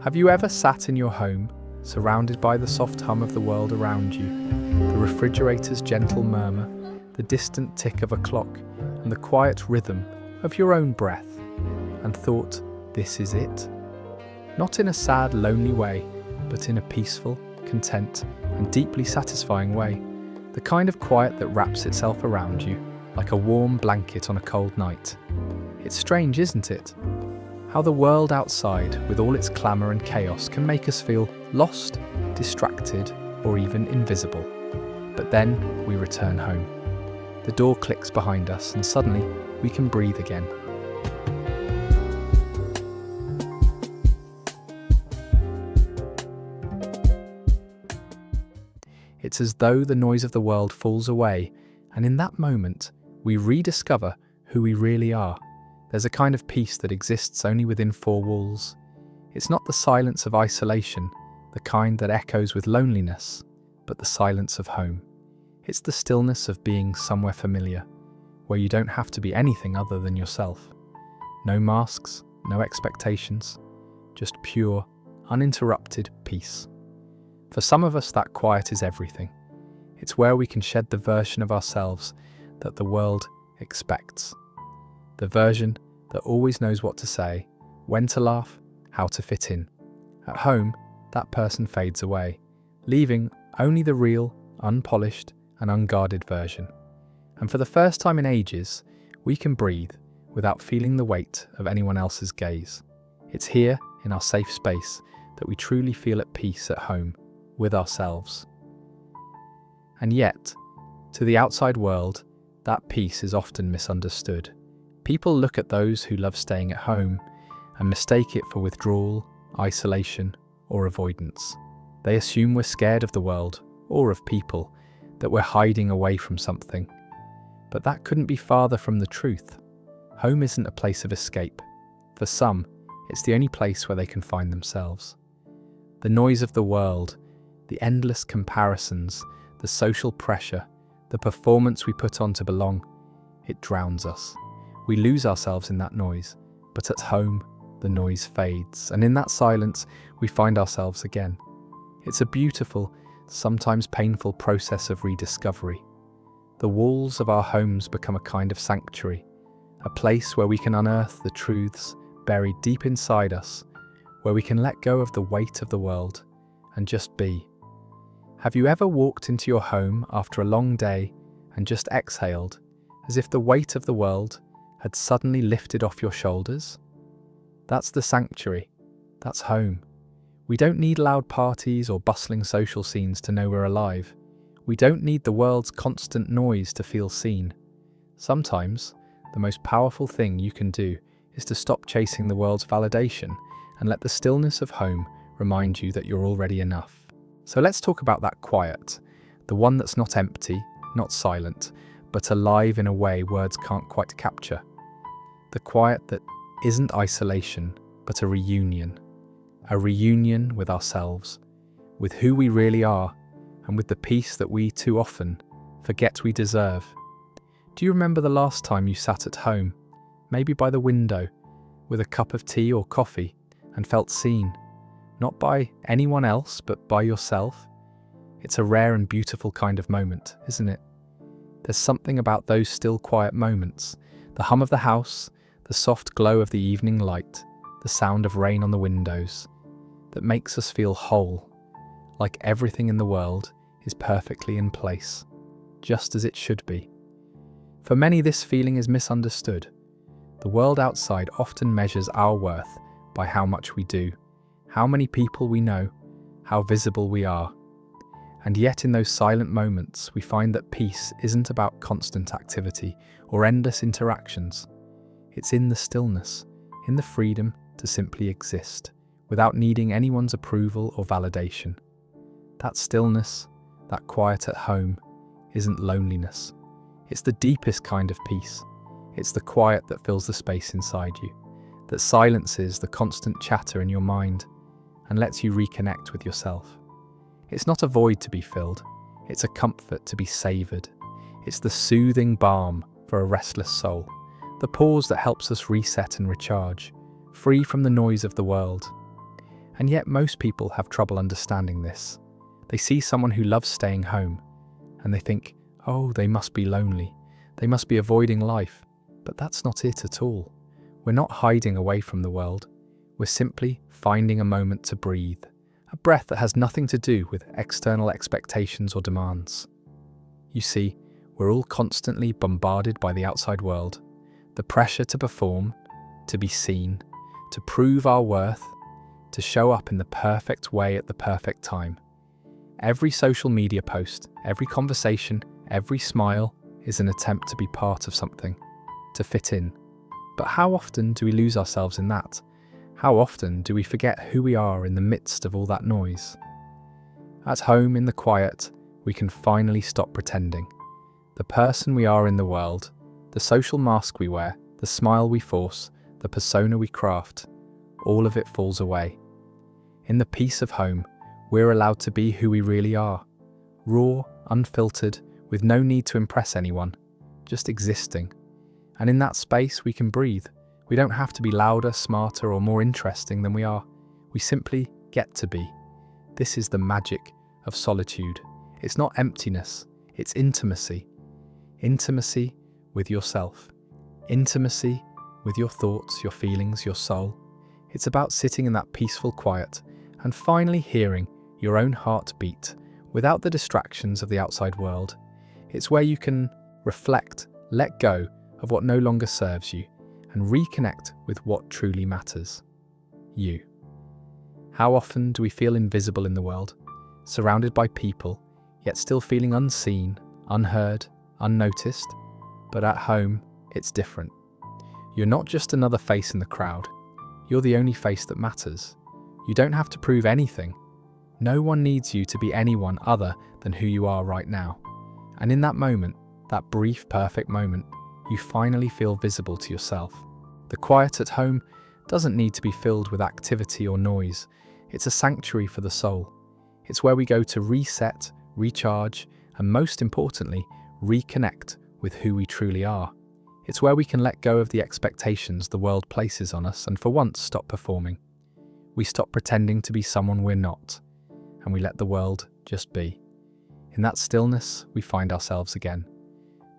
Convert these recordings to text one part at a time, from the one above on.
Have you ever sat in your home, surrounded by the soft hum of the world around you, the refrigerator's gentle murmur, the distant tick of a clock, and the quiet rhythm of your own breath, and thought, this is it? Not in a sad, lonely way, but in a peaceful, content, and deeply satisfying way. The kind of quiet that wraps itself around you, like a warm blanket on a cold night. It's strange, isn't it? How the world outside, with all its clamour and chaos, can make us feel lost, distracted, or even invisible. But then we return home. The door clicks behind us, and suddenly we can breathe again. It's as though the noise of the world falls away, and in that moment, we rediscover who we really are. There's a kind of peace that exists only within four walls. It's not the silence of isolation, the kind that echoes with loneliness, but the silence of home. It's the stillness of being somewhere familiar, where you don't have to be anything other than yourself. No masks, no expectations, just pure, uninterrupted peace. For some of us, that quiet is everything. It's where we can shed the version of ourselves that the world expects. The version that always knows what to say, when to laugh, how to fit in. At home, that person fades away, leaving only the real, unpolished, and unguarded version. And for the first time in ages, we can breathe without feeling the weight of anyone else's gaze. It's here, in our safe space, that we truly feel at peace at home with ourselves. And yet, to the outside world, that peace is often misunderstood. People look at those who love staying at home and mistake it for withdrawal, isolation, or avoidance. They assume we're scared of the world or of people, that we're hiding away from something. But that couldn't be farther from the truth. Home isn't a place of escape. For some, it's the only place where they can find themselves. The noise of the world, the endless comparisons, the social pressure, the performance we put on to belong, it drowns us. We lose ourselves in that noise, but at home, the noise fades, and in that silence, we find ourselves again. It's a beautiful, sometimes painful process of rediscovery. The walls of our homes become a kind of sanctuary, a place where we can unearth the truths buried deep inside us, where we can let go of the weight of the world and just be. Have you ever walked into your home after a long day and just exhaled, as if the weight of the world had suddenly lifted off your shoulders? That's the sanctuary. That's home. We don't need loud parties or bustling social scenes to know we're alive. We don't need the world's constant noise to feel seen. Sometimes, the most powerful thing you can do is to stop chasing the world's validation and let the stillness of home remind you that you're already enough. So let's talk about that quiet, the one that's not empty, not silent, but alive in a way words can't quite capture. The quiet that isn't isolation, but a reunion with ourselves, with who we really are, and with the peace that we too often forget we deserve. Do you remember the last time you sat at home, maybe by the window, with a cup of tea or coffee, and felt seen? Not by anyone else, but by yourself? It's a rare and beautiful kind of moment, isn't it? There's something about those still quiet moments, the hum of the house, the soft glow of the evening light, the sound of rain on the windows, that makes us feel whole, like everything in the world is perfectly in place, just as it should be. For many, this feeling is misunderstood. The world outside often measures our worth by how much we do, how many people we know, how visible we are. And yet in those silent moments, we find that peace isn't about constant activity or endless interactions. It's in the stillness, in the freedom to simply exist, without needing anyone's approval or validation. That stillness, that quiet at home, isn't loneliness. It's the deepest kind of peace. It's the quiet that fills the space inside you, that silences the constant chatter in your mind and lets you reconnect with yourself. It's not a void to be filled, it's a comfort to be savoured. It's the soothing balm for a restless soul, the pause that helps us reset and recharge, free from the noise of the world. And yet most people have trouble understanding this. They see someone who loves staying home, and they think, oh, they must be lonely. They must be avoiding life. But that's not it at all. We're not hiding away from the world. We're simply finding a moment to breathe, a breath that has nothing to do with external expectations or demands. You see, we're all constantly bombarded by the outside world, the pressure to perform, to be seen, to prove our worth, to show up in the perfect way at the perfect time. Every social media post, every conversation, every smile is an attempt to be part of something, to fit in. But how often do we lose ourselves in that? How often do we forget who we are in the midst of all that noise? At home in the quiet, we can finally stop pretending. The person we are in the world, the social mask we wear, the smile we force, the persona we craft, all of it falls away. In the peace of home, we're allowed to be who we really are. Raw, unfiltered, with no need to impress anyone, just existing. And in that space we can breathe. We don't have to be louder, smarter, or more interesting than we are. We simply get to be. This is the magic of solitude. It's not emptiness, it's intimacy. Intimacy with yourself. Intimacy with your thoughts, your feelings, your soul. It's about sitting in that peaceful quiet and finally hearing your own heart beat without the distractions of the outside world. It's where you can reflect, let go of what no longer serves you, and reconnect with what truly matters. You. How often do we feel invisible in the world, surrounded by people, yet still feeling unseen, unheard, unnoticed? But at home, it's different. You're not just another face in the crowd. You're the only face that matters. You don't have to prove anything. No one needs you to be anyone other than who you are right now. And in that moment, that brief, perfect moment, you finally feel visible to yourself. The quiet at home doesn't need to be filled with activity or noise. It's a sanctuary for the soul. It's where we go to reset, recharge, and most importantly, reconnect with who we truly are. It's where we can let go of the expectations the world places on us and for once stop performing. We stop pretending to be someone we're not, and we let the world just be. In that stillness, we find ourselves again.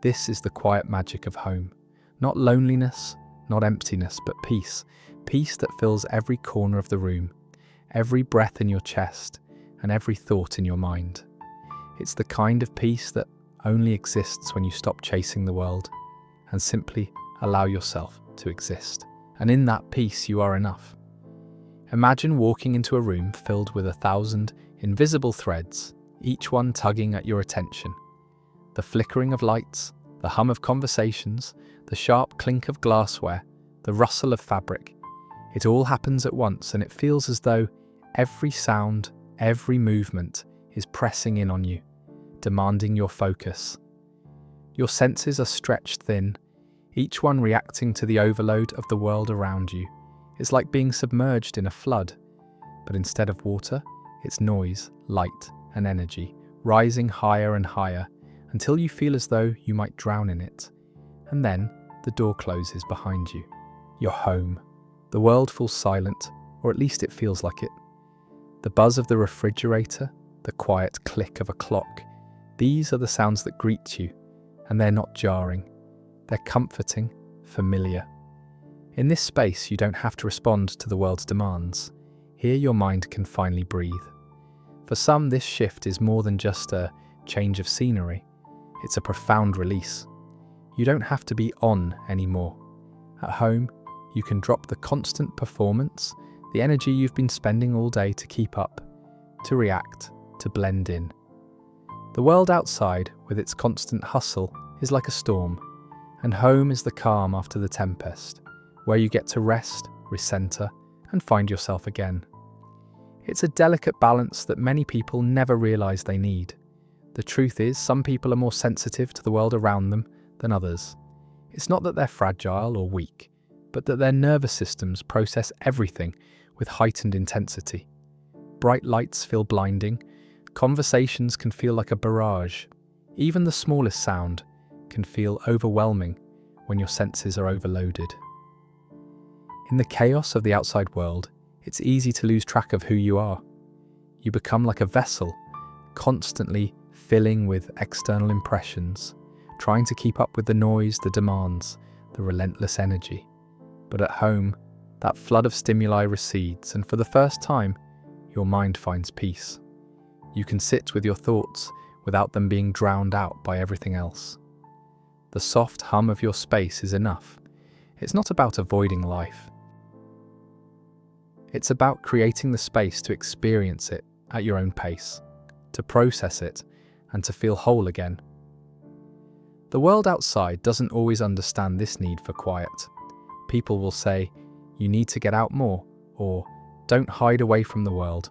This is the quiet magic of home. Not loneliness, not emptiness, but peace. Peace that fills every corner of the room, every breath in your chest, and every thought in your mind. It's the kind of peace that only exists when you stop chasing the world and simply allow yourself to exist. And in that peace, you are enough. Imagine walking into a room filled with 1,000 invisible threads, each one tugging at your attention. The flickering of lights, the hum of conversations, the sharp clink of glassware, the rustle of fabric. It all happens at once, and it feels as though every sound, every movement is pressing in on you, demanding your focus. Your senses are stretched thin, each one reacting to the overload of the world around you. It's like being submerged in a flood, but instead of water, it's noise, light, and energy, rising higher and higher, until you feel as though you might drown in it. And then the door closes behind you. You're home. The world falls silent, or at least it feels like it. The buzz of the refrigerator, the quiet click of a clock, these are the sounds that greet you, and they're not jarring. They're comforting, familiar. In this space, you don't have to respond to the world's demands. Here your mind can finally breathe. For some, this shift is more than just a change of scenery. It's a profound release. You don't have to be on anymore. At home, you can drop the constant performance, the energy you've been spending all day to keep up, to react, to blend in. The world outside, with its constant hustle, is like a storm, and home is the calm after the tempest, where you get to rest, recenter, and find yourself again. It's a delicate balance that many people never realize they need. The truth is, some people are more sensitive to the world around them than others. It's not that they're fragile or weak, but that their nervous systems process everything with heightened intensity. Bright lights feel blinding, conversations can feel like a barrage. Even the smallest sound can feel overwhelming when your senses are overloaded. In the chaos of the outside world, it's easy to lose track of who you are. You become like a vessel, constantly filling with external impressions, trying to keep up with the noise, the demands, the relentless energy. But at home, that flood of stimuli recedes, and for the first time, your mind finds peace. You can sit with your thoughts without them being drowned out by everything else. The soft hum of your space is enough. It's not about avoiding life. It's about creating the space to experience it at your own pace, to process it, and to feel whole again. The world outside doesn't always understand this need for quiet. People will say, "You need to get out more," or "Don't hide away from the world."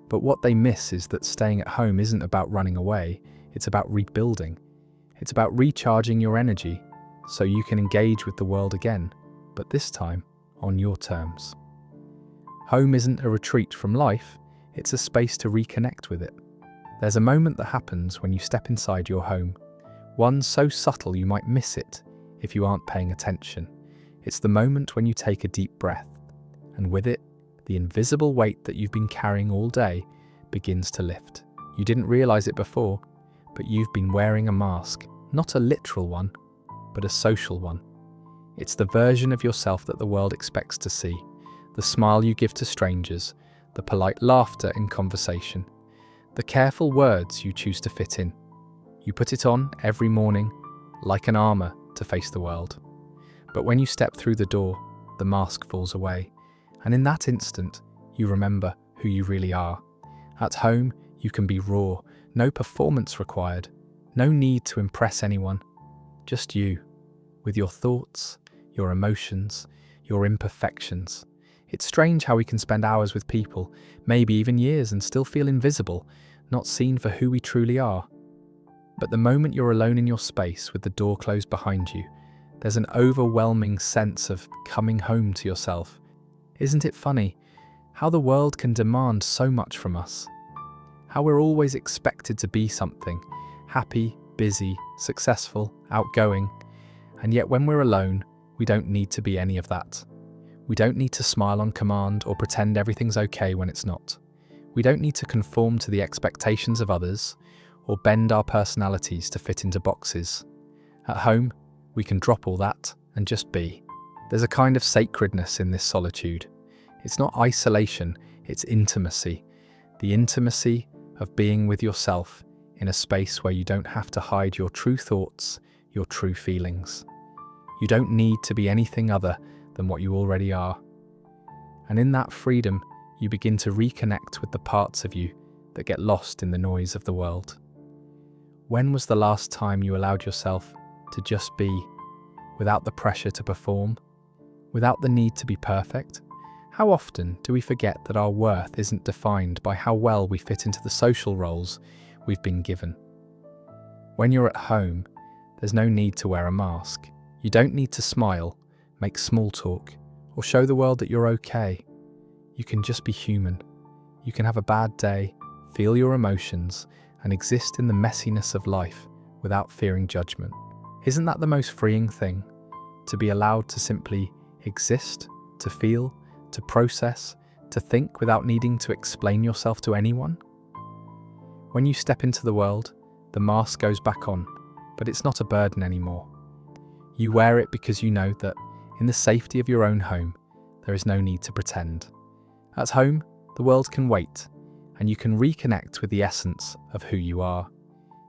But what they miss is that staying at home isn't about running away, it's about rebuilding. It's about recharging your energy so you can engage with the world again, but this time on your terms. Home isn't a retreat from life, it's a space to reconnect with it. There's a moment that happens when you step inside your home, one so subtle you might miss it if you aren't paying attention. It's the moment when you take a deep breath, and with it, the invisible weight that you've been carrying all day begins to lift. You didn't realize it before, but you've been wearing a mask, not a literal one, but a social one. It's the version of yourself that the world expects to see, the smile you give to strangers, the polite laughter in conversation, the careful words you choose to fit in. You put it on every morning, like an armor to face the world. But when you step through the door, the mask falls away, and in that instant, you remember who you really are. At home, you can be raw, no performance required, no need to impress anyone, just you, with your thoughts, your emotions, your imperfections. It's strange how we can spend hours with people, maybe even years, and still feel invisible, not seen for who we truly are. But the moment you're alone in your space with the door closed behind you, there's an overwhelming sense of coming home to yourself. Isn't it funny how the world can demand so much from us? How we're always expected to be something, happy, busy, successful, outgoing, and yet when we're alone, we don't need to be any of that. We don't need to smile on command or pretend everything's okay when it's not. We don't need to conform to the expectations of others or bend our personalities to fit into boxes. At home, we can drop all that and just be. There's a kind of sacredness in this solitude. It's not isolation, it's intimacy. The intimacy of being with yourself in a space where you don't have to hide your true thoughts, your true feelings. You don't need to be anything other than what you already are. And in that freedom, you begin to reconnect with the parts of you that get lost in the noise of the world. When was the last time you allowed yourself to just be, without the pressure to perform, without the need to be perfect? How often do we forget that our worth isn't defined by how well we fit into the social roles we've been given? When you're at home, there's no need to wear a mask. You don't need to smile, make small talk, or show the world that you're okay. You can just be human. You can have a bad day, feel your emotions, and exist in the messiness of life without fearing judgment. Isn't that the most freeing thing? To be allowed to simply exist, to feel, to process, to think without needing to explain yourself to anyone? When you step into the world, the mask goes back on, but it's not a burden anymore. You wear it because you know that, in the safety of your own home, there is no need to pretend. At home, the world can wait, and you can reconnect with the essence of who you are.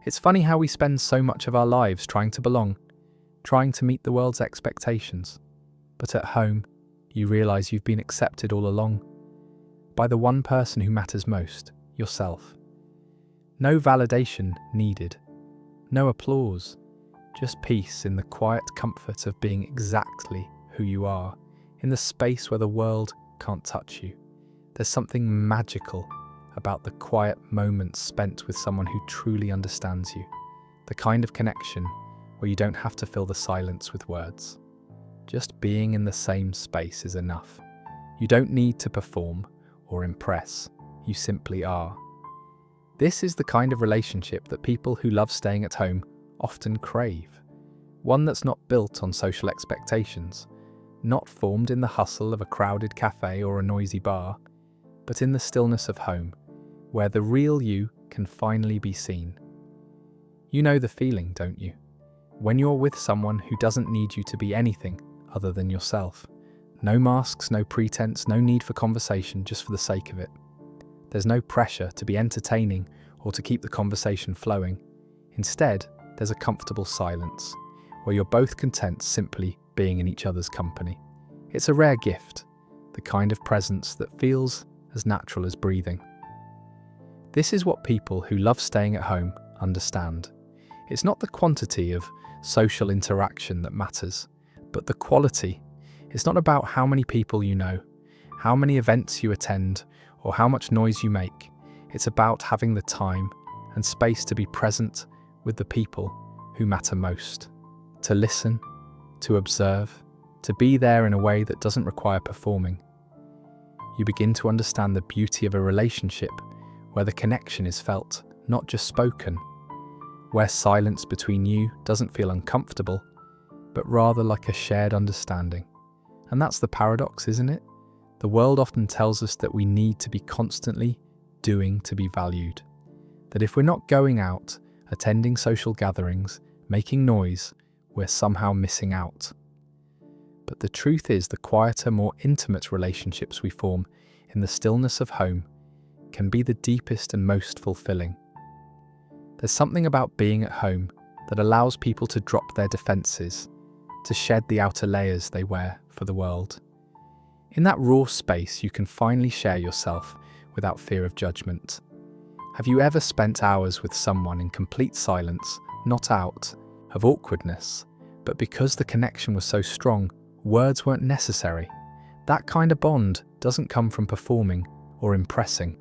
It's funny how we spend so much of our lives trying to belong, trying to meet the world's expectations. But at home, you realize you've been accepted all along, by the one person who matters most, yourself. No validation needed, no applause, just peace in the quiet comfort of being exactly who you are, in the space where the world can't touch you. There's something magical about the quiet moments spent with someone who truly understands you, the kind of connection where you don't have to fill the silence with words. Just being in the same space is enough. You don't need to perform or impress, you simply are. This is the kind of relationship that people who love staying at home often crave. One that's not built on social expectations, not formed in the hustle of a crowded cafe or a noisy bar, but in the stillness of home, where the real you can finally be seen. You know the feeling, don't you? When you're with someone who doesn't need you to be anything other than yourself. No masks, no pretense, no need for conversation just for the sake of it. There's no pressure to be entertaining or to keep the conversation flowing. Instead, there's a comfortable silence, where you're both content simply being in each other's company. It's a rare gift, the kind of presence that feels as natural as breathing. This is what people who love staying at home understand. It's not the quantity of social interaction that matters, but the quality. It's not about how many people you know, how many events you attend, or how much noise you make. It's about having the time and space to be present with the people who matter most. To listen, to observe, to be there in a way that doesn't require performing. You begin to understand the beauty of a relationship where the connection is felt, not just spoken, where silence between you doesn't feel uncomfortable, but rather like a shared understanding. And that's the paradox, isn't it? The world often tells us that we need to be constantly doing to be valued. That if we're not going out, attending social gatherings, making noise, we're somehow missing out. But the truth is, the quieter, more intimate relationships we form in the stillness of home can be the deepest and most fulfilling. There's something about being at home that allows people to drop their defenses, to shed the outer layers they wear for the world. In that raw space, you can finally share yourself without fear of judgment. Have you ever spent hours with someone in complete silence, not out of awkwardness, but because the connection was so strong, words weren't necessary? That kind of bond doesn't come from performing or impressing.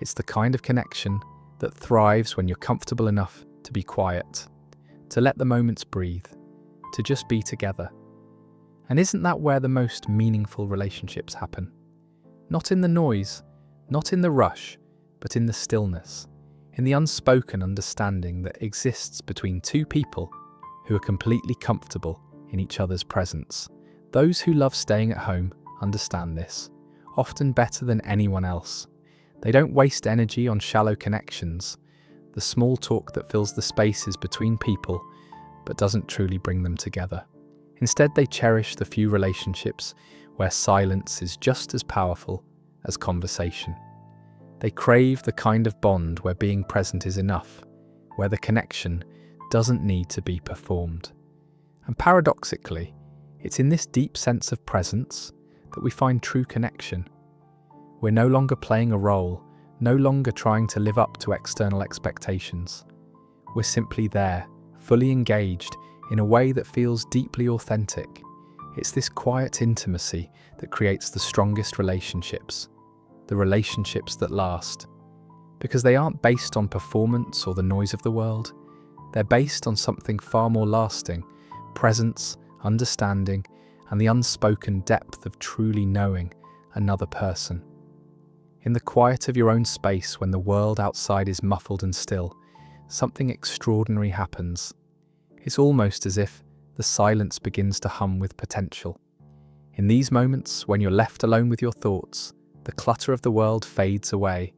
It's the kind of connection that thrives when you're comfortable enough to be quiet, to let the moments breathe, to just be together. And isn't that where the most meaningful relationships happen? Not in the noise, not in the rush, but in the stillness, in the unspoken understanding that exists between two people who are completely comfortable in each other's presence. Those who love staying at home understand this, often better than anyone else. They don't waste energy on shallow connections, the small talk that fills the spaces between people but doesn't truly bring them together. Instead, they cherish the few relationships where silence is just as powerful as conversation. They crave the kind of bond where being present is enough, where the connection doesn't need to be performed. And paradoxically, it's in this deep sense of presence that we find true connection. We're no longer playing a role, no longer trying to live up to external expectations. We're simply there, fully engaged in a way that feels deeply authentic. It's this quiet intimacy that creates the strongest relationships, the relationships that last. Because they aren't based on performance or the noise of the world. They're based on something far more lasting, presence, understanding, and the unspoken depth of truly knowing another person. In the quiet of your own space, when the world outside is muffled and still, something extraordinary happens. It's almost as if the silence begins to hum with potential. In these moments, when you're left alone with your thoughts, the clutter of the world fades away,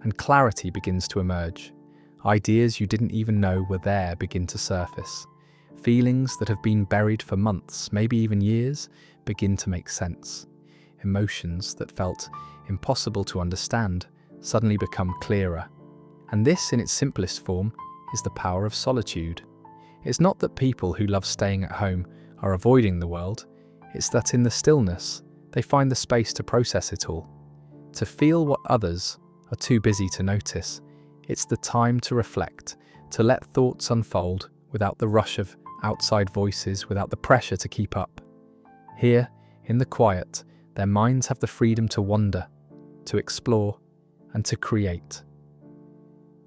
and clarity begins to emerge. Ideas you didn't even know were there begin to surface. Feelings that have been buried for months, maybe even years, begin to make sense. Emotions that felt impossible to understand suddenly become clearer. And this, in its simplest form, is the power of solitude. It's not that people who love staying at home are avoiding the world, it's that in the stillness, they find the space to process it all, to feel what others are too busy to notice. It's the time to reflect, to let thoughts unfold without the rush of outside voices, without the pressure to keep up. Here, in the quiet, their minds have the freedom to wander, to explore, and to create.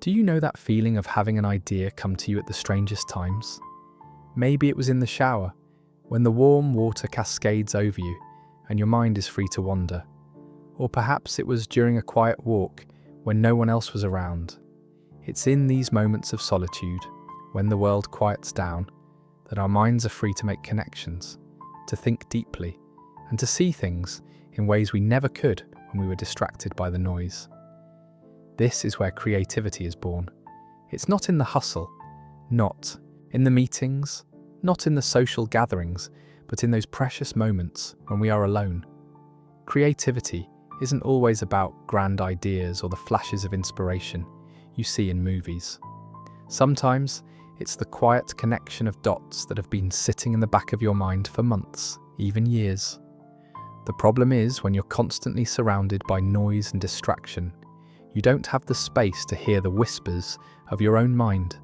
Do you know that feeling of having an idea come to you at the strangest times? Maybe it was in the shower, when the warm water cascades over you and your mind is free to wander. Or perhaps it was during a quiet walk when no one else was around. It's in these moments of solitude, when the world quiets down, that our minds are free to make connections, to think deeply, and to see things in ways we never could when we were distracted by the noise. This is where creativity is born. It's not in the hustle, not in the meetings, not in the social gatherings, but in those precious moments when we are alone. Creativity isn't always about grand ideas or the flashes of inspiration you see in movies. Sometimes it's the quiet connection of dots that have been sitting in the back of your mind for months, even years. The problem is when you're constantly surrounded by noise and distraction, you don't have the space to hear the whispers of your own mind.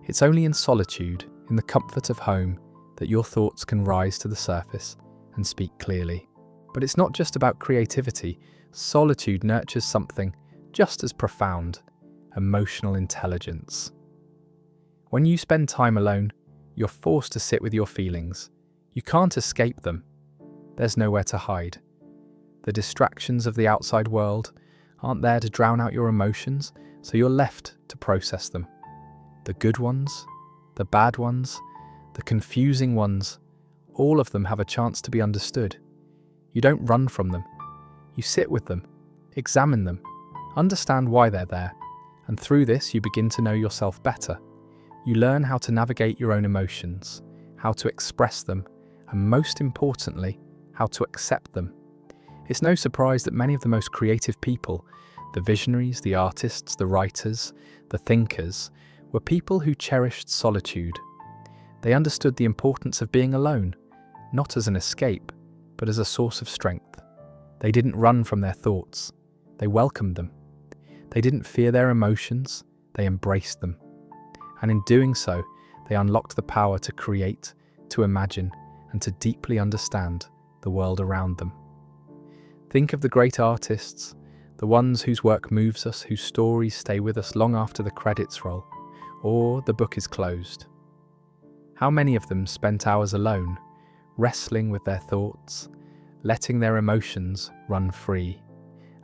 It's only in solitude, in the comfort of home, that your thoughts can rise to the surface and speak clearly. But it's not just about creativity. Solitude nurtures something just as profound: emotional intelligence. When you spend time alone, you're forced to sit with your feelings. You can't escape them. There's nowhere to hide. The distractions of the outside world aren't there to drown out your emotions, so you're left to process them. The good ones, the bad ones, the confusing ones, all of them have a chance to be understood. You don't run from them. You sit with them, examine them, understand why they're there, and through this you begin to know yourself better. You learn how to navigate your own emotions, how to express them, and most importantly, how to accept them. It's no surprise that many of the most creative people, the visionaries, the artists, the writers, the thinkers, were people who cherished solitude. They understood the importance of being alone, not as an escape, but as a source of strength. They didn't run from their thoughts. They welcomed them. They didn't fear their emotions. They embraced them. And in doing so, they unlocked the power to create, to imagine, and to deeply understand the world around them. Think of the great artists, the ones whose work moves us, whose stories stay with us long after the credits roll, or the book is closed. How many of them spent hours alone, wrestling with their thoughts, letting their emotions run free,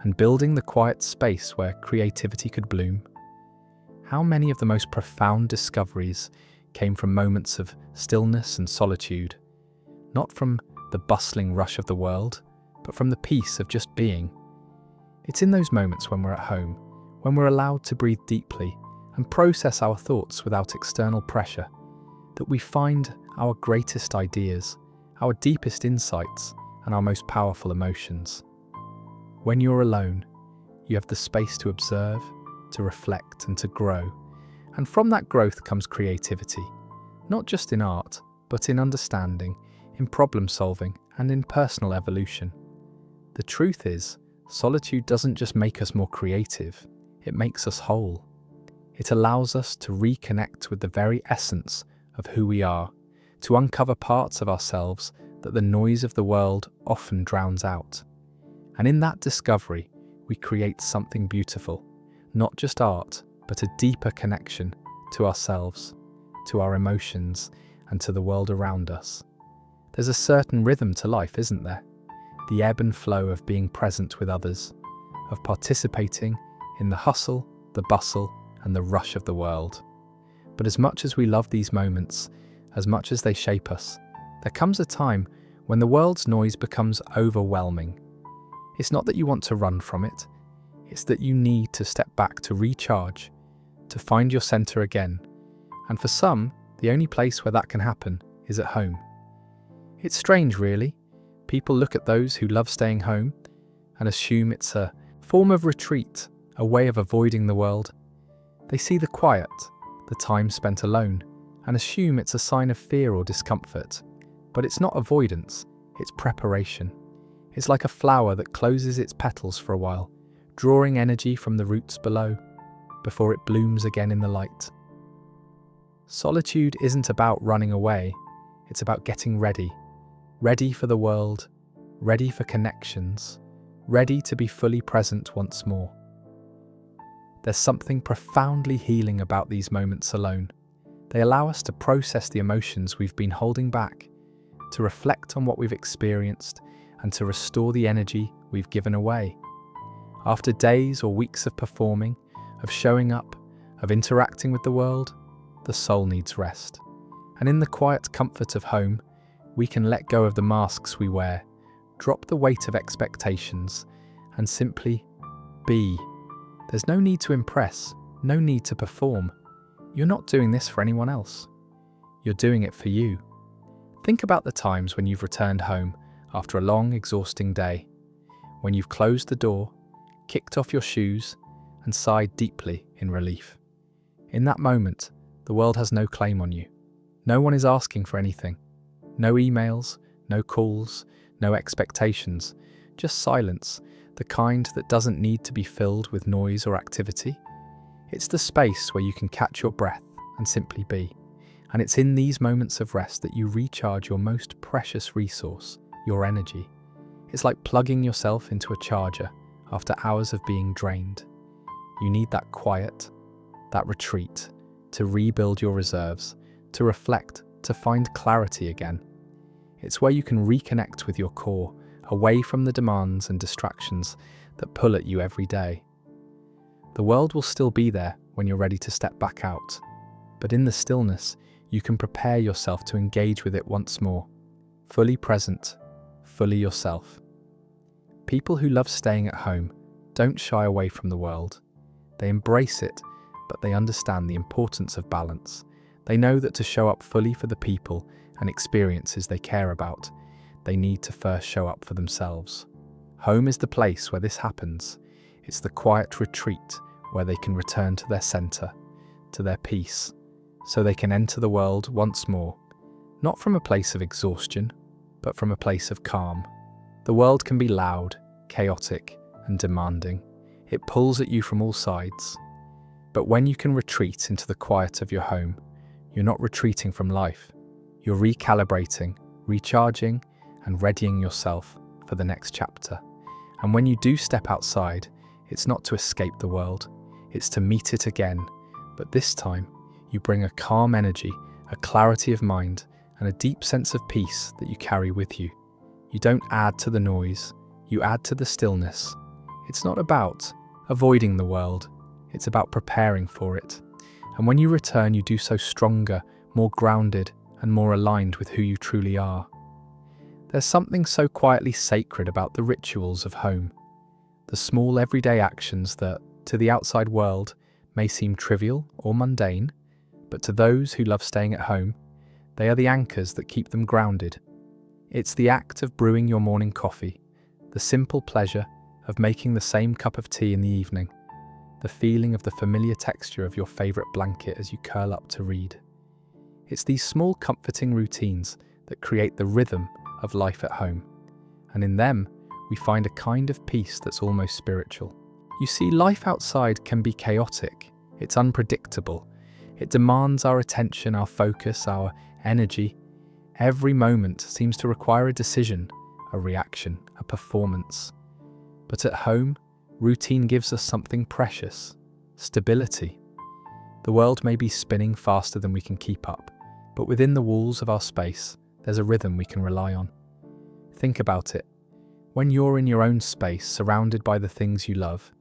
and building the quiet space where creativity could bloom? How many of the most profound discoveries came from moments of stillness and solitude, not from the bustling rush of the world, but from the peace of just being? It's in those moments when we're at home, when we're allowed to breathe deeply and process our thoughts without external pressure, that we find our greatest ideas, our deepest insights, and our most powerful emotions. When you're alone, you have the space to observe, to reflect, and to grow. And from that growth comes creativity, not just in art, but in understanding, in problem solving, and in personal evolution. The truth is, solitude doesn't just make us more creative, it makes us whole. It allows us to reconnect with the very essence of who we are, to uncover parts of ourselves that the noise of the world often drowns out. And in that discovery, we create something beautiful, not just art, but a deeper connection to ourselves, to our emotions, and to the world around us. There's a certain rhythm to life, isn't there? The ebb and flow of being present with others, of participating in the hustle, the bustle, and the rush of the world. But as much as we love these moments, as much as they shape us, there comes a time when the world's noise becomes overwhelming. It's not that you want to run from it, it's that you need to step back to recharge, to find your center again. And for some, the only place where that can happen is at home. It's strange, really. People look at those who love staying home and assume it's a form of retreat, a way of avoiding the world. They see the quiet, the time spent alone, and assume it's a sign of fear or discomfort. But it's not avoidance, it's preparation. It's like a flower that closes its petals for a while, drawing energy from the roots below, before it blooms again in the light. Solitude isn't about running away, it's about getting ready. Ready for the world, ready for connections, ready to be fully present once more. There's something profoundly healing about these moments alone. They allow us to process the emotions we've been holding back, to reflect on what we've experienced, and to restore the energy we've given away. After days or weeks of performing, of showing up, of interacting with the world, the soul needs rest. And in the quiet comfort of home, we can let go of the masks we wear, Drop the weight of expectations and simply be. There's no need to impress, no need to perform. You're not doing this for anyone else. You're doing it for you. Think about the times when you've returned home after a long, exhausting day, when you've closed the door, kicked off your shoes, and sighed deeply in relief. In that moment, the world has no claim on you. No one is asking for anything. No emails, no calls, no expectations, just silence, the kind that doesn't need to be filled with noise or activity. It's the space where you can catch your breath and simply be. And it's in these moments of rest that you recharge your most precious resource, your energy. It's like plugging yourself into a charger after hours of being drained. You need that quiet, that retreat, to rebuild your reserves, to reflect, to find clarity again. It's where you can reconnect with your core, away from the demands and distractions that pull at you every day. The world will still be there when you're ready to step back out, but in the stillness, you can prepare yourself to engage with it once more, fully present, fully yourself. People who love staying at home don't shy away from the world. They embrace it, but they understand the importance of balance. They know that to show up fully for the people and experiences they care about, they need to first show up for themselves. Home is the place where this happens. It's the quiet retreat where they can return to their center, to their peace, so they can enter the world once more, not from a place of exhaustion, but from a place of calm. The world can be loud, chaotic, and demanding. It pulls at you from all sides. But when you can retreat into the quiet of your home, you're not retreating from life. You're recalibrating, recharging, and readying yourself for the next chapter. And when you do step outside, it's not to escape the world, it's to meet it again. But this time, you bring a calm energy, a clarity of mind, and a deep sense of peace that you carry with you. You don't add to the noise, you add to the stillness. It's not about avoiding the world, it's about preparing for it. And when you return, you do so stronger, more grounded, and more aligned with who you truly are. There's something so quietly sacred about the rituals of home, the small everyday actions that, to the outside world, may seem trivial or mundane, but to those who love staying at home, they are the anchors that keep them grounded. It's the act of brewing your morning coffee, the simple pleasure of making the same cup of tea in the evening, the feeling of the familiar texture of your favourite blanket as you curl up to read. It's these small comforting routines that create the rhythm of life at home, and in them we find a kind of peace that's almost spiritual. You see, life outside can be chaotic, it's unpredictable, it demands our attention, our focus, our energy. Every moment seems to require a decision, a reaction, a performance. But at home, routine gives us something precious: stability. The world may be spinning faster than we can keep up, but within the walls of our space, there's a rhythm we can rely on. Think about it. When you're in your own space, surrounded by the things you love,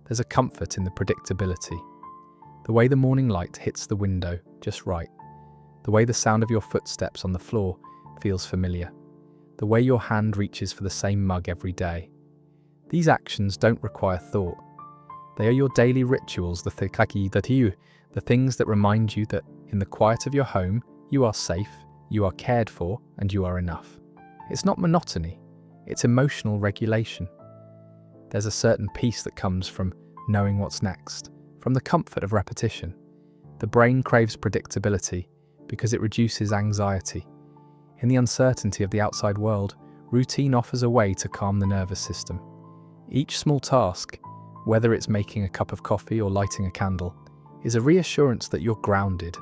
there's a comfort in the predictability. The way the morning light hits the window just right. The way the sound of your footsteps on the floor feels familiar. The way your hand reaches for the same mug every day. These actions don't require thought. They are your daily rituals, the things that remind you that in the quiet of your home, you are safe, you are cared for, and you are enough. It's not monotony, it's emotional regulation. There's a certain peace that comes from knowing what's next, from the comfort of repetition. The brain craves predictability because it reduces anxiety. In the uncertainty of the outside world, routine offers a way to calm the nervous system. Each small task, whether it's making a cup of coffee or lighting a candle, is a reassurance that you're grounded,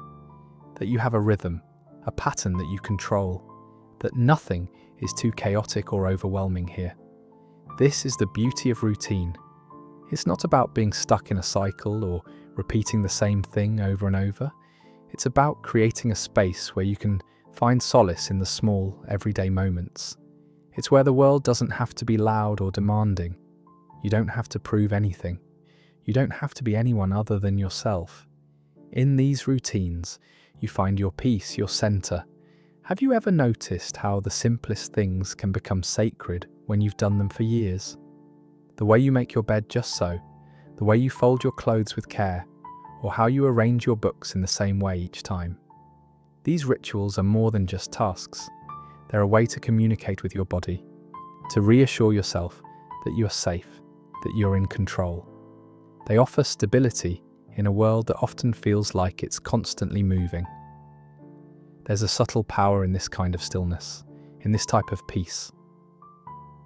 that you have a rhythm, a pattern that you control, that nothing is too chaotic or overwhelming here. This is the beauty of routine. It's not about being stuck in a cycle or repeating the same thing over and over. It's about creating a space where you can find solace in the small, everyday moments. It's where the world doesn't have to be loud or demanding. You don't have to prove anything. You don't have to be anyone other than yourself. In these routines, you find your peace, your center, Have you ever noticed how the simplest things can become sacred when you've done them for years? The way you make your bed just so, the way you fold your clothes with care, or how you arrange your books in the same way each time. These rituals are more than just tasks. They're a way to communicate with your body, to reassure yourself that you're safe, that you're in control. They offer stability in a world that often feels like it's constantly moving. There's a subtle power in this kind of stillness, in this type of peace.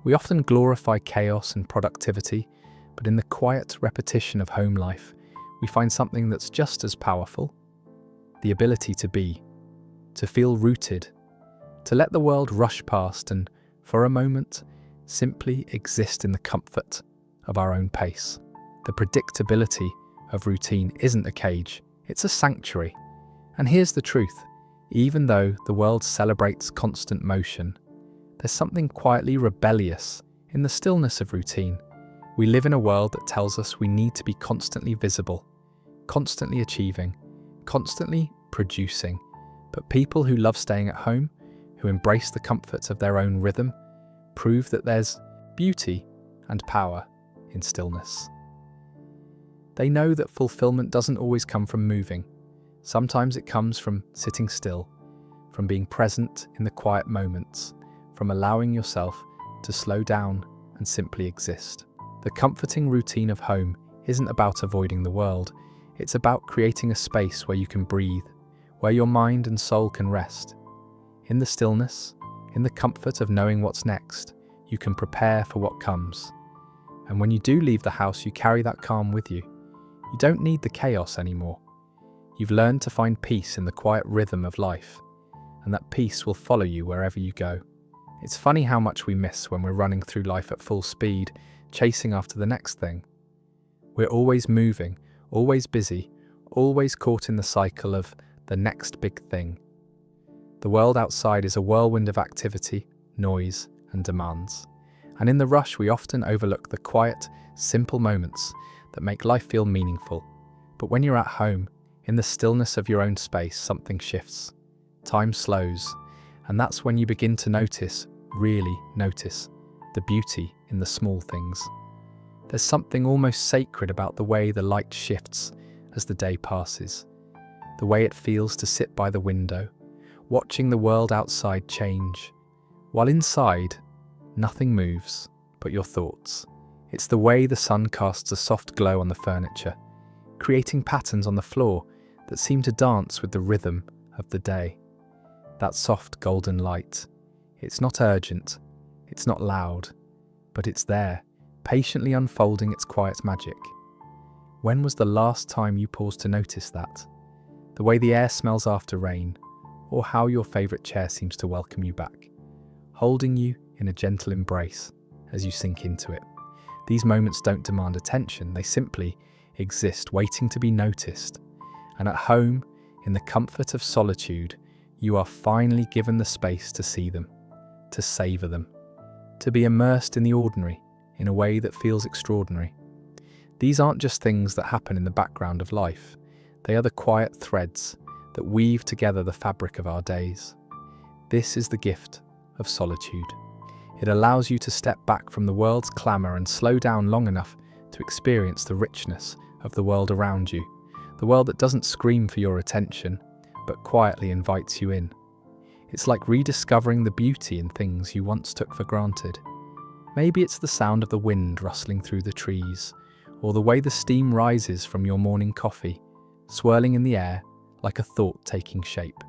We often glorify chaos and productivity, but in the quiet repetition of home life, we find something that's just as powerful: the ability to be, to feel rooted, to let the world rush past and, for a moment, simply exist in the comfort of our own pace. The predictability of routine isn't a cage, it's a sanctuary. And here's the truth: even though the world celebrates constant motion, there's something quietly rebellious in the stillness of routine. We live in a world that tells us we need to be constantly visible, constantly achieving, constantly producing. But people who love staying at home, who embrace the comforts of their own rhythm, prove that there's beauty and power in stillness. They know that fulfillment doesn't always come from moving. Sometimes it comes from sitting still, from being present in the quiet moments, from allowing yourself to slow down and simply exist. The comforting routine of home isn't about avoiding the world. It's about creating a space where you can breathe, where your mind and soul can rest. In the stillness, in the comfort of knowing what's next, you can prepare for what comes. And when you do leave the house, you carry that calm with you. You don't need the chaos anymore. You've learned to find peace in the quiet rhythm of life, and that peace will follow you wherever you go. It's funny how much we miss when we're running through life at full speed, chasing after the next thing. We're always moving, always busy, always caught in the cycle of the next big thing. The world outside is a whirlwind of activity, noise, and demands. And in the rush, we often overlook the quiet, simple moments that make life feel meaningful. But when you're at home, in the stillness of your own space, something shifts. Time slows, and that's when you begin to notice, really notice, the beauty in the small things. There's something almost sacred about the way the light shifts as the day passes, the way it feels to sit by the window, watching the world outside change, while inside, nothing moves but your thoughts. It's the way the sun casts a soft glow on the furniture, creating patterns on the floor that seem to dance with the rhythm of the day. That soft golden light. It's not urgent, it's not loud, but it's there, patiently unfolding its quiet magic. When was the last time you paused to notice that? The way the air smells after rain, or how your favourite chair seems to welcome you back, holding you in a gentle embrace as you sink into it. These moments don't demand attention, they simply exist, waiting to be noticed. And at home, in the comfort of solitude, you are finally given the space to see them, to savour them, to be immersed in the ordinary in a way that feels extraordinary. These aren't just things that happen in the background of life. They are the quiet threads that weave together the fabric of our days. This is the gift of solitude. It allows you to step back from the world's clamour and slow down long enough to experience the richness of the world around you, the world that doesn't scream for your attention, but quietly invites you in. It's like rediscovering the beauty in things you once took for granted. Maybe it's the sound of the wind rustling through the trees, or the way the steam rises from your morning coffee, swirling in the air like a thought taking shape.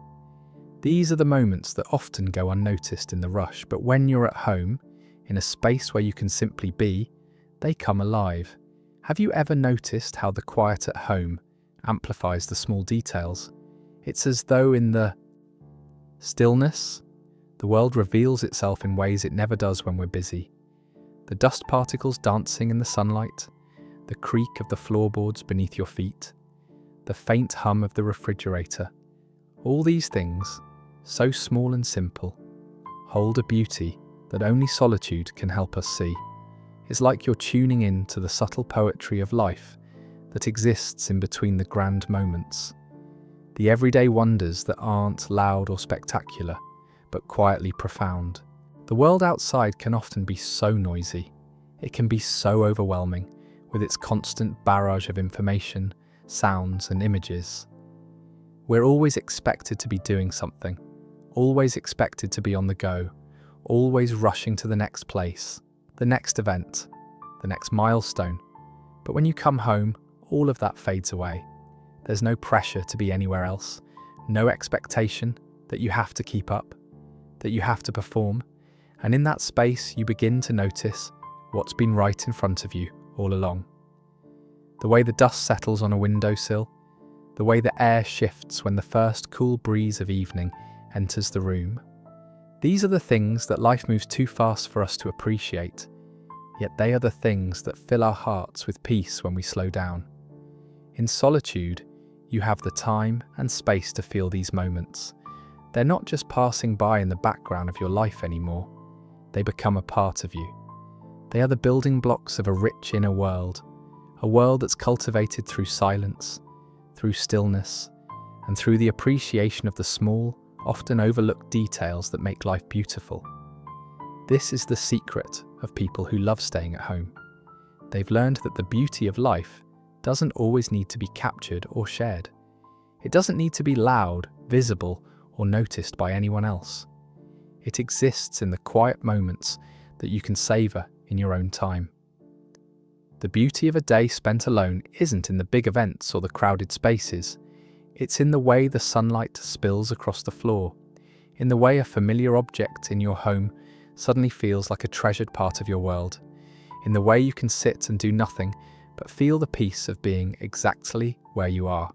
These are the moments that often go unnoticed in the rush, but when you're at home, in a space where you can simply be, they come alive. Have you ever noticed how the quiet at home amplifies the small details? It's as though in the stillness, the world reveals itself in ways it never does when we're busy. The dust particles dancing in the sunlight, the creak of the floorboards beneath your feet, the faint hum of the refrigerator. All these things, so small and simple, hold a beauty that only solitude can help us see. It's like you're tuning in to the subtle poetry of life that exists in between the grand moments. The everyday wonders that aren't loud or spectacular, but quietly profound. The world outside can often be so noisy. It can be so overwhelming, with its constant barrage of information, sounds, and images. We're always expected to be doing something, always expected to be on the go, always rushing to the next place, the next event, the next milestone. But when you come home, all of that fades away. There's no pressure to be anywhere else, no expectation that you have to keep up, that you have to perform, and in that space you begin to notice what's been right in front of you all along. The way the dust settles on a windowsill, the way the air shifts when the first cool breeze of evening enters the room. These are the things that life moves too fast for us to appreciate, yet they are the things that fill our hearts with peace when we slow down. In solitude, you have the time and space to feel these moments. They're not just passing by in the background of your life anymore. They become a part of you. They are the building blocks of a rich inner world, a world that's cultivated through silence, through stillness, and through the appreciation of the small, often overlooked details that make life beautiful. This is the secret of people who love staying at home. They've learned that the beauty of life doesn't always need to be captured or shared. It doesn't need to be loud, visible, or noticed by anyone else. It exists in the quiet moments that you can savor in your own time. The beauty of a day spent alone isn't in the big events or the crowded spaces. It's in the way the sunlight spills across the floor, in the way a familiar object in your home suddenly feels like a treasured part of your world, in the way you can sit and do nothing but feel the peace of being exactly where you are.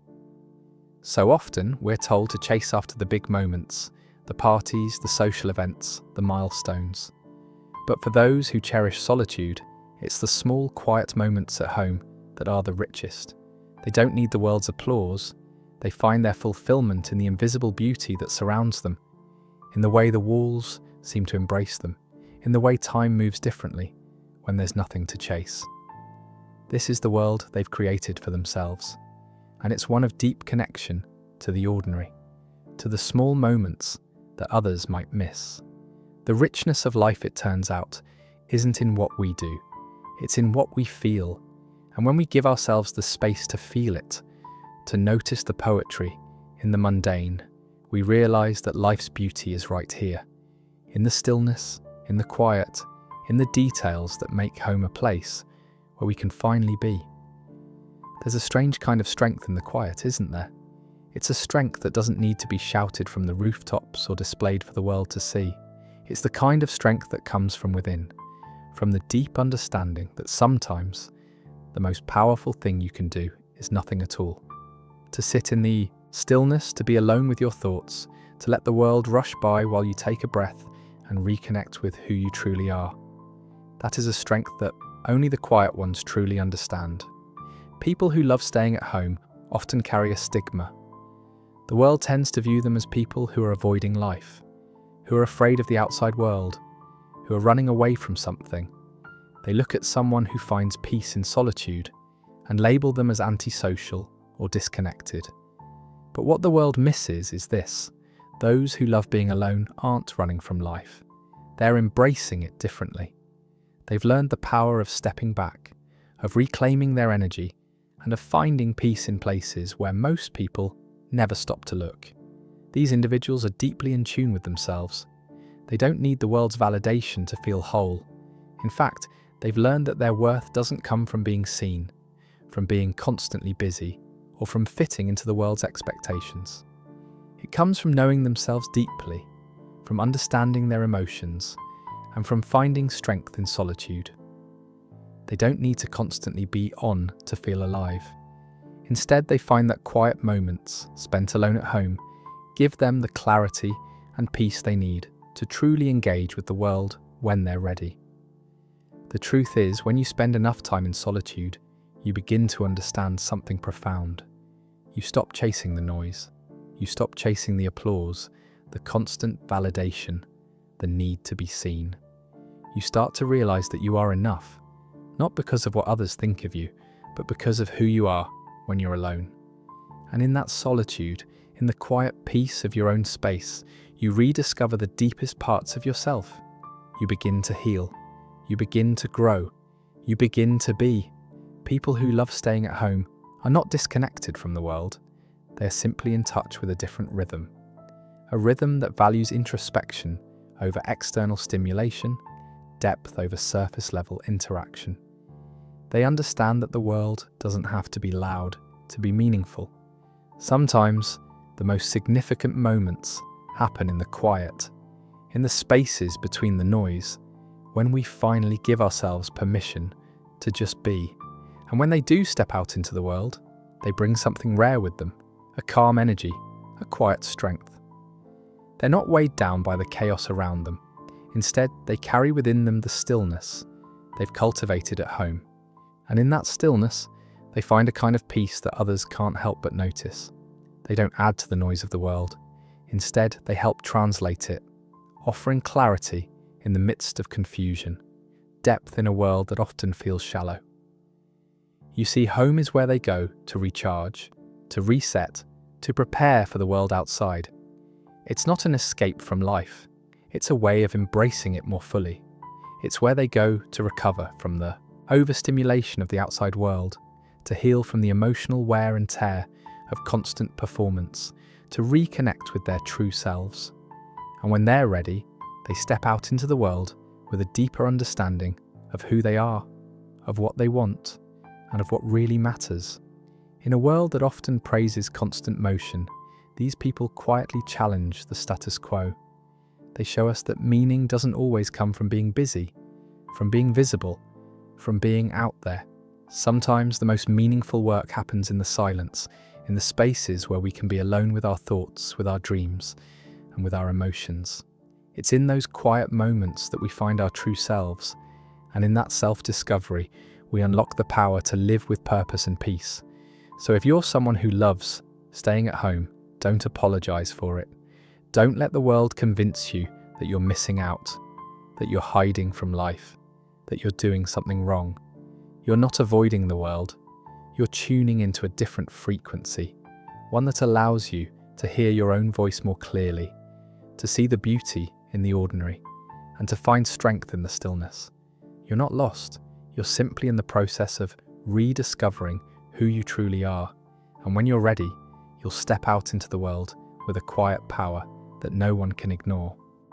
So often, we're told to chase after the big moments, the parties, the social events, the milestones. But for those who cherish solitude, it's the small, quiet moments at home that are the richest. They don't need the world's applause. They find their fulfillment in the invisible beauty that surrounds them, in the way the walls seem to embrace them, in the way time moves differently when there's nothing to chase. This is the world they've created for themselves, and it's one of deep connection to the ordinary, to the small moments that others might miss. The richness of life, it turns out, isn't in what we do, it's in what we feel, and when we give ourselves the space to feel it, to notice the poetry in the mundane, we realize that life's beauty is right here, in the stillness, in the quiet, in the details that make home a place where we can finally be. There's a strange kind of strength in the quiet, isn't there? It's a strength that doesn't need to be shouted from the rooftops or displayed for the world to see. It's the kind of strength that comes from within, from the deep understanding that sometimes the most powerful thing you can do is nothing at all. To sit in the stillness, to be alone with your thoughts, to let the world rush by while you take a breath and reconnect with who you truly are. That is a strength that only the quiet ones truly understand. People who love staying at home often carry a stigma. The world tends to view them as people who are avoiding life, who are afraid of the outside world, who are running away from something. They look at someone who finds peace in solitude and label them as antisocial or disconnected. But what the world misses is this: those who love being alone aren't running from life. They're embracing it differently. They've learned the power of stepping back, of reclaiming their energy, and of finding peace in places where most people never stop to look. These individuals are deeply in tune with themselves. They don't need the world's validation to feel whole. In fact, they've learned that their worth doesn't come from being seen, from being constantly busy, or from fitting into the world's expectations. It comes from knowing themselves deeply, from understanding their emotions, and from finding strength in solitude. They don't need to constantly be on to feel alive. Instead, they find that quiet moments, spent alone at home, give them the clarity and peace they need to truly engage with the world when they're ready. The truth is, when you spend enough time in solitude, you begin to understand something profound. You stop chasing the noise. You stop chasing the applause, the constant validation, the need to be seen. You start to realize that you are enough, not because of what others think of you, but because of who you are when you're alone. And in that solitude, in the quiet peace of your own space, You rediscover the deepest parts of yourself. You begin to heal. You begin to grow. You begin to be. People who love staying at home are not disconnected from the world. They are simply in touch with a different rhythm. A rhythm that values introspection over external stimulation, depth over surface-level interaction. They understand that the world doesn't have to be loud to be meaningful. Sometimes, the most significant moments happen in the quiet, in the spaces between the noise, when we finally give ourselves permission to just be. And when they do step out into the world, they bring something rare with them, a calm energy, a quiet strength. They're not weighed down by the chaos around them. Instead, they carry within them the stillness they've cultivated at home. And in that stillness, they find a kind of peace that others can't help but notice. They don't add to the noise of the world. Instead, they help translate it, offering clarity in the midst of confusion, depth in a world that often feels shallow. You see, home is where they go to recharge, to reset, to prepare for the world outside. It's not an escape from life. It's a way of embracing it more fully. It's where they go to recover from the overstimulation of the outside world, to heal from the emotional wear and tear of constant performance, to reconnect with their true selves. And when they're ready, they step out into the world with a deeper understanding of who they are, of what they want, and of what really matters. In a world that often praises constant motion, these people quietly challenge the status quo. They show us that meaning doesn't always come from being busy, from being visible, from being out there. Sometimes the most meaningful work happens in the silence, in the spaces where we can be alone with our thoughts, with our dreams, and with our emotions. It's in those quiet moments that we find our true selves, and in that self-discovery, we unlock the power to live with purpose and peace. So if you're someone who loves staying at home, don't apologize for it. Don't let the world convince you that you're missing out, that you're hiding from life, that you're doing something wrong. You're not avoiding the world. You're tuning into a different frequency, one that allows you to hear your own voice more clearly, to see the beauty in the ordinary, and to find strength in the stillness. You're not lost. You're simply in the process of rediscovering who you truly are. And when you're ready, you'll step out into the world with a quiet power that no one can ignore.